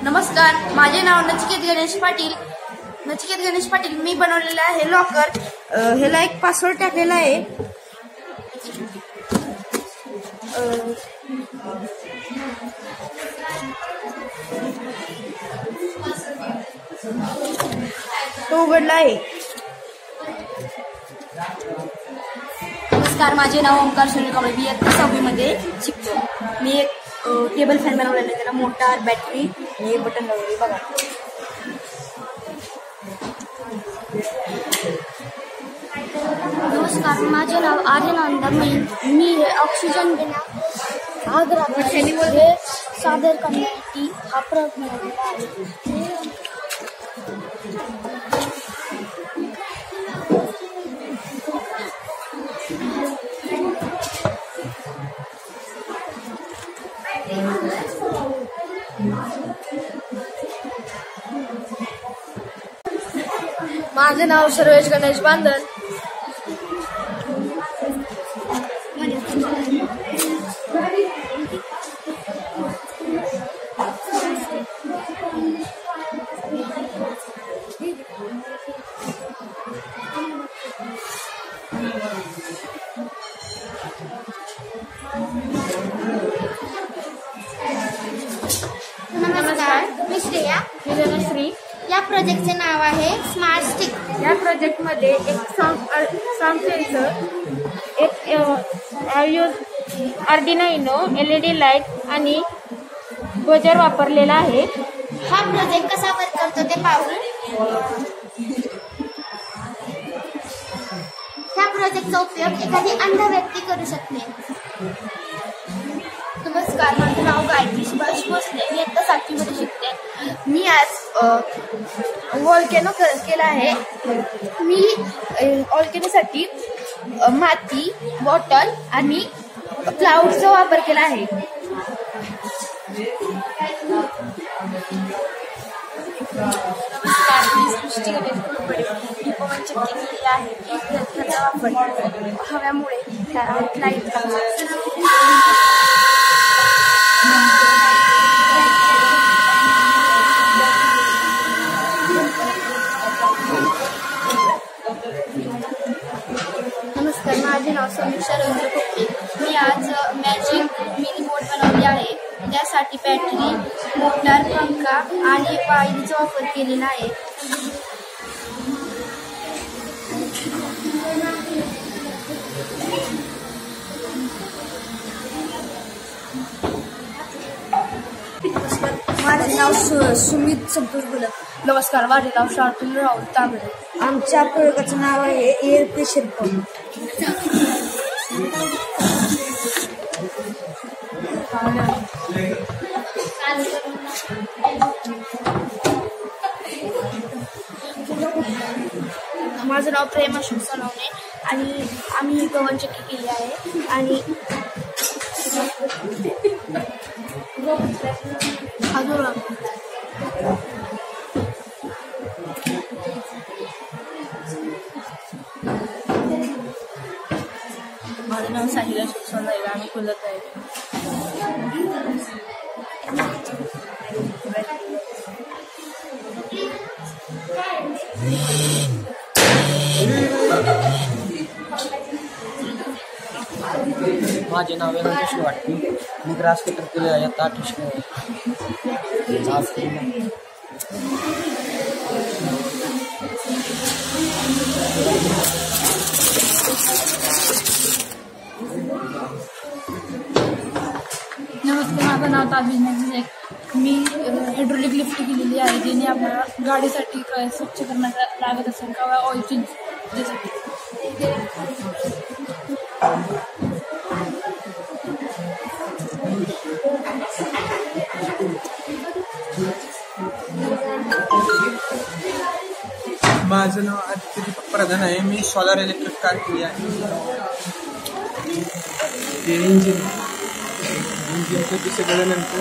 नमस्कार, माझे नाव नचिकेत गणेश पाटील. मी बनवलेलं आहे लॉकर. ह्याला एक पासवर्ड टाकलेला आहे. तो उघडला आहे. नमस्कार, माझे नाव ओंकार सुनील कांबळे. मी इयत्ता 6वी मध्ये शिकतो. मी एक टेबल फॅन बनवलेला आहे. त्याला मोटार, बॅटरी आणि बटन लावले. बघा. नमस्कार, माझे नाव आर्यन अंदर. मी हे ऑक्सिजन हे सादर करण्यासाठी हा प्रयत्न केला आहे. माझे नाव सर्वेश गणेश बांधल. नमस्कार, मी श्रेया. मी जनश्री. या प्रोजेक्टचे नाव आहे स्मार्ट स्टिक. या प्रोजेक्टमध्ये एक साऊंड सेन्सर, एक आर्डिनो LED लाईट आणि बजर वापरलेला आहे. हा प्रोजेक्ट कसा वर्क करतो ते पाहू. ह्या प्रोजेक्टचा उपयोग एखादी अंध व्यक्ती करू शकते. नमस्कार, माझं नाव गायत्री सुभाष भोसले. मी इयत्ता 7वी मध्ये शिकते. मी आज व्हॉल्केनो केला आहे. मी व्हॉल्केनोसाठी माती, बॉटल आणि क्लाउडचा वापर केला आहे. नमस्कार, मी सृष्टी गणेश कुलकर्णी. मी पवनचक्की केली आहे. त्याचा वापर हव्यामुळे लाईट नमस्कार, माझे नाव समीक्षा रवींद्र कोपरे. मी आज मॅजिक मिनी बोट बनवली आहे. त्यासाठी बॅटरी, मोटार, पंखा आणि वायरीचा वापर केलेला आहे. माझे नाव सुमित संतोष बोलत. नमस्कार, माझे नाव शार्दूल राहुल तांबडे. आमच्या प्रयोगाचं नाव आहे एअर प्रेशर पंप. माझं नाव प्रेम अशोक सनवणे आणि आम्ही पवनचक्की केली आहे. आणि माझं नाव साहिल अशोक सनवणे. आम्ही खुलत आहे. माझे नाव व्यंकटेश वाटते. मी ग्रास कटर केले आहे. आता 8 नमस्कार, माझं नाव ताबीज नाईक. मी हायड्रोलिक लिफ्ट केलेली आहे. ज्याने आपल्याला गाडीसाठी काय स्वच्छ करण्याचा लागत असेल किंवा ऑइल चेंज माझं नाव आदित्य दीपक प्रधान आहे. मी सोलार इलेक्ट्रिक कार केली आहे. इंजिनचं पिसे केल्यानंतर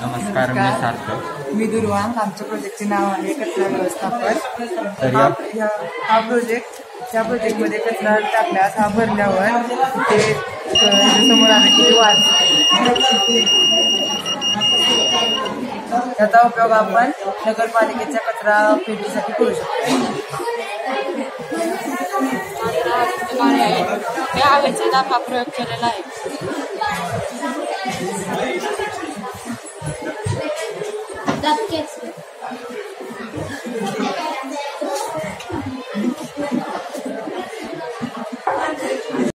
नमस्कार, मी सार्थक. मी दुर्वांग. आमच्या प्रोजेक्टचे नाव आहे कचरा व्यवस्थापन. तर हा प्रोजेक्ट ह्या प्रोजेक्टमध्ये कचरा टाकल्यास हा भरल्यावर ते समोर आलं की ते वाचते. याचा उपयोग आपण नगरपालिकेच्या कचरा पेटीसाठी करू शकतो. या हवेचा दाब हा प्रयोग केलेला आहे. नक्कीच